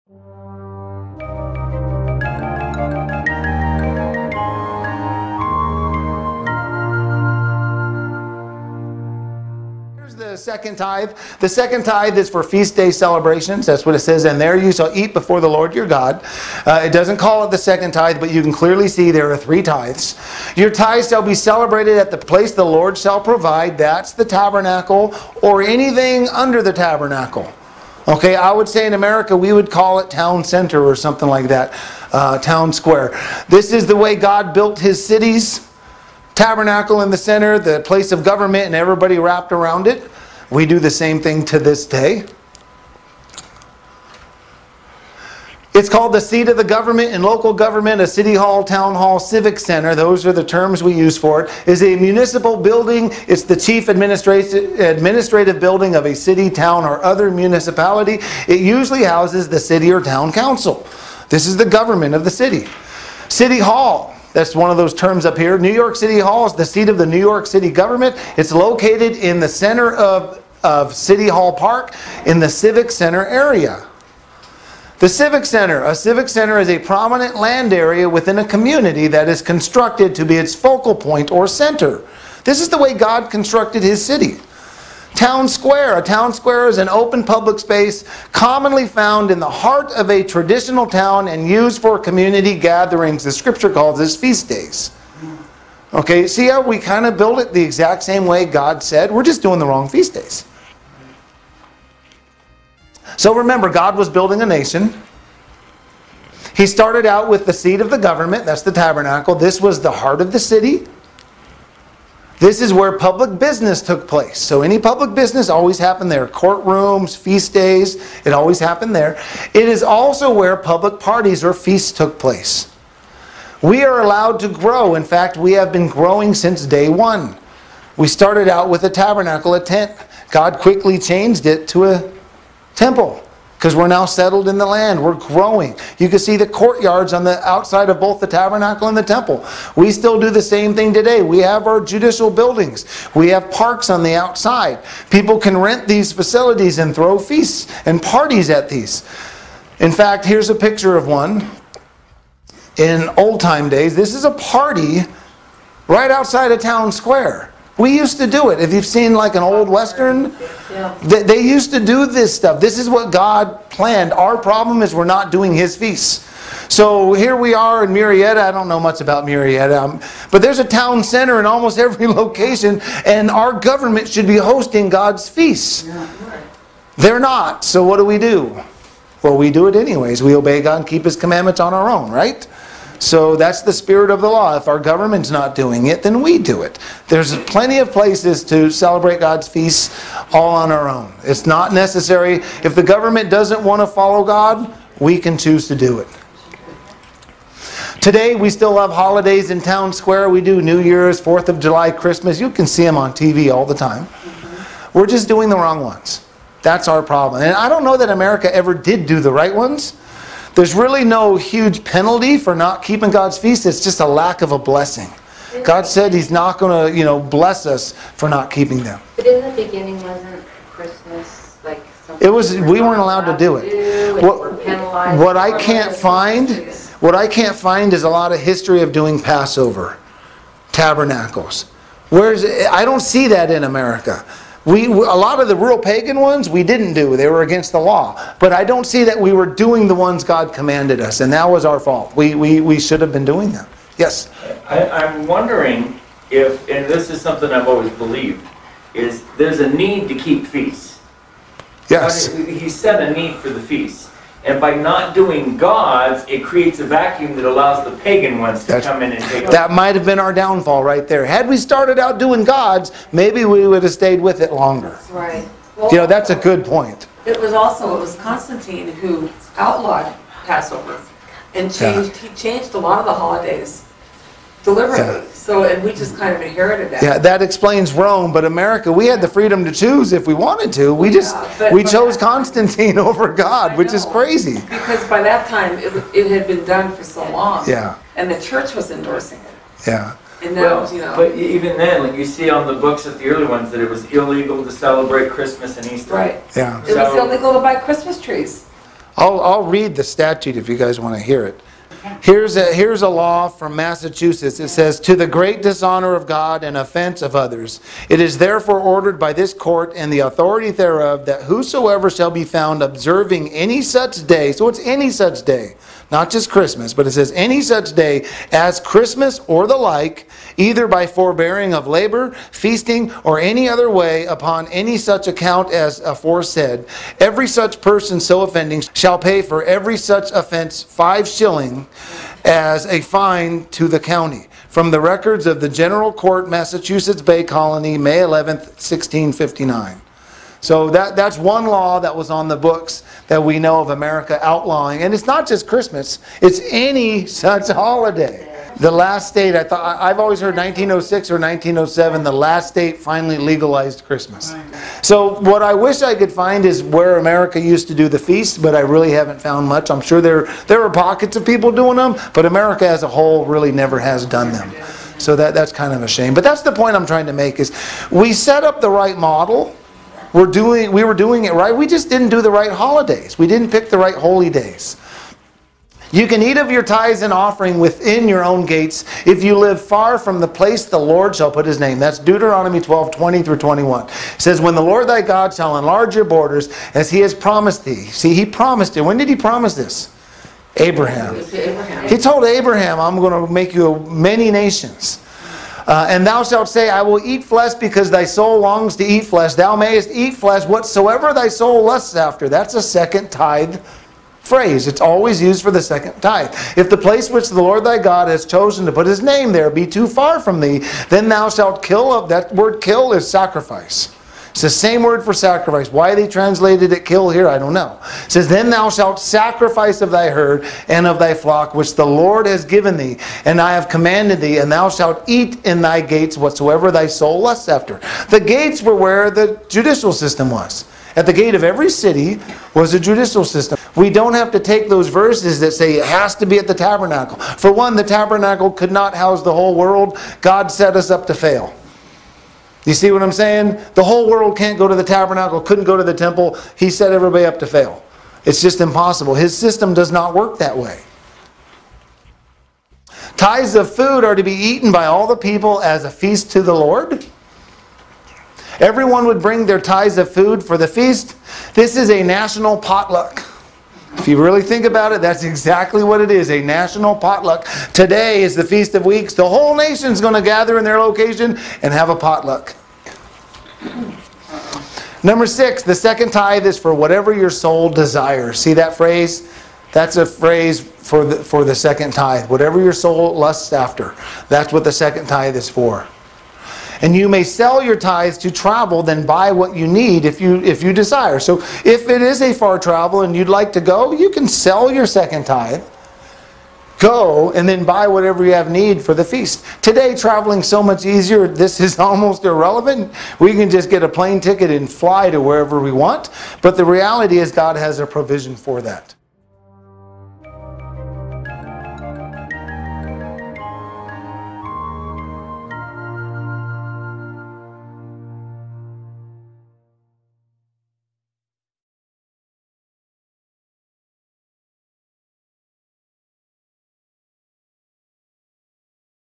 The second tithe. The second tithe is for feast day celebrations. That's what it says. And there you shall eat before the Lord your God. It doesn't call it the second tithe, but you can clearly see there are 3 tithes. Your tithe shall be celebrated at the place the Lord shall provide. That's the tabernacle or anything under the tabernacle. Okay, I would say in America we would call it town center or something like that. Town square. This is the way God built his cities. Tabernacle in the center, the place of government, and everybody wrapped around it. We do the same thing to this day. It's called the seat of the government and local government, a city hall, town hall, civic center. Those are the terms we use for it. Is a municipal building. It's the chief administrative building of a city, town, or other municipality. It usually houses the city or town council. This is the government of the city. City hall. That's one of those terms up here. New York City Hall is the seat of the New York City government. It's located in the center of City Hall Park in the Civic Center area. The Civic Center. A civic center is a prominent land area within a community that is constructed to be its focal point or center. This is the way God constructed his city. Town square. A town square is an open public space commonly found in the heart of a traditional town and used for community gatherings. The scripture calls this feast days. Okay, see how we kind of build it the exact same way God said? We're just doing the wrong feast days. So remember, God was building a nation. He started out with the seat of the government. That's the tabernacle. This was the heart of the city. This is where public business took place. So any public business always happened there. Courtrooms, feast days, it always happened there. It is also where public parties or feasts took place. We are allowed to grow. In fact, we have been growing since day one. We started out with a tabernacle, a tent. God quickly changed it to a temple. Because we're now settled in the land. We're growing. You can see the courtyards on the outside of both the tabernacle and the temple. We still do the same thing today. We have our judicial buildings. We have parks on the outside. People can rent these facilities and throw feasts and parties at these. In fact, here's a picture of one. In old time days, this is a party right outside of town square. We used to do it. If you've seen like an old Western, they used to do this stuff. This is what God planned. Our problem is we're not doing his feasts. So here we are in Murrieta. I don't know much about Murrieta, but there's a town center in almost every location, and our government should be hosting God's feasts. They're not. So what do? Well, we do it anyways. We obey God and keep his commandments on our own, right? So that's the spirit of the law. If our government's not doing it, then we do it. There's plenty of places to celebrate God's feasts all on our own. It's not necessary. If the government doesn't want to follow God, we can choose to do it. Today we still have holidays in town square. We do New Year's, 4th of July, Christmas. You can see them on TV all the time. We're just doing the wrong ones. That's our problem. And I don't know that America ever did do the right ones. There's really no huge penalty for not keeping God's feast. It's just a lack of a blessing. God said he's not going to, bless us for not keeping them. But in the beginning, wasn't Christmas like something? It was. We weren't allowed to do it. What I can't find is a lot of history of doing Passover, tabernacles. I don't see that in America. A lot of the real pagan ones we didn't do. They were against the law. But I don't see that we were doing the ones God commanded us. And that was our fault. We should have been doing them. Yes? I'm wondering if, and this is something I've always believed, is there's a need to keep feasts. Yes. He set a need for the feasts. And by not doing God's, it creates a vacuum that allows the pagan ones to come in and take over. That might have been our downfall right there. Had we started out doing God's, maybe we would have stayed with it longer. Right. Well, that's a good point. It was Constantine who outlawed Passover and he changed a lot of the holidays deliberately. Yeah. So, and we just kind of inherited that. Yeah, that explains Rome, but America, we had the freedom to choose if we wanted to. We chose Constantine over God, which is crazy. Because by that time, it had been done for so long. Yeah. And the church was endorsing it. Yeah. And now, But even then, like you see on the books of the early ones, that it was illegal to celebrate Christmas and Easter. Right. Yeah. It was illegal to buy Christmas trees. I'll read the statute if you guys want to hear it. Here's a law from Massachusetts. It says, to the great dishonor of God and offense of others, it is therefore ordered by this court and the authority thereof that whosoever shall be found observing any such day, so it's any such day, not just Christmas, but it says any such day as Christmas or the like, either by forbearing of labor, feasting, or any other way upon any such account as aforesaid, every such person so offending shall pay for every such offense 5 shillings as a fine to the county. From the records of the General Court, Massachusetts Bay Colony, May 11th, 1659. So that's one law that was on the books that we know of America outlawing. And it's not just Christmas, it's any such holiday. The last state, I've always heard 1906 or 1907, the last state finally legalized Christmas. So what I wish I could find is where America used to do the feast, but I really haven't found much. I'm sure there are pockets of people doing them, but America as a whole really never has done them. So that's kind of a shame. But that's the point I'm trying to make, is we set up the right model. We were doing it right. We just didn't do the right holidays. We didn't pick the right holy days. You can eat of your tithes and offering within your own gates if you live far from the place the Lord shall put his name. That's Deuteronomy 12:20 through 21. It says, when the Lord thy God shall enlarge your borders as he has promised thee. See, he promised it. When did he promise this? Abraham. He told Abraham, I'm going to make you many nations. And thou shalt say, I will eat flesh because thy soul longs to eat flesh. Thou mayest eat flesh whatsoever thy soul lusts after. That's a second tithe phrase. It's always used for the second tithe. If the place which the Lord thy God has chosen to put his name there be too far from thee, then thou shalt kill. That word kill is sacrifice. It's the same word for sacrifice. Why they translated it kill here, I don't know. It says, then thou shalt sacrifice of thy herd and of thy flock, which the Lord has given thee, and I have commanded thee, and thou shalt eat in thy gates whatsoever thy soul lusts after. The gates were where the judicial system was. At the gate of every city was a judicial system. We don't have to take those verses that say it has to be at the tabernacle. For one, the tabernacle could not house the whole world. God set us up to fail. You see what I'm saying? The whole world can't go to the tabernacle, couldn't go to the temple. He set everybody up to fail. It's just impossible. His system does not work that way. Tithes of food are to be eaten by all the people as a feast to the Lord. Everyone would bring their tithes of food for the feast. This is a national potluck. If you really think about it, that's exactly what it is, a national potluck. Today is the Feast of Weeks. The whole nation's going to gather in their location and have a potluck. Number 6, the second tithe is for whatever your soul desires. See that phrase? That's a phrase for the second tithe. Whatever your soul lusts after. That's what the second tithe is for. And you may sell your tithes to travel, then buy what you need if you desire. So if it is a far travel and you'd like to go, you can sell your second tithe, go, and then buy whatever you have need for the feast. Today, traveling's so much easier, this is almost irrelevant. We can just get a plane ticket and fly to wherever we want. But the reality is God has a provision for that.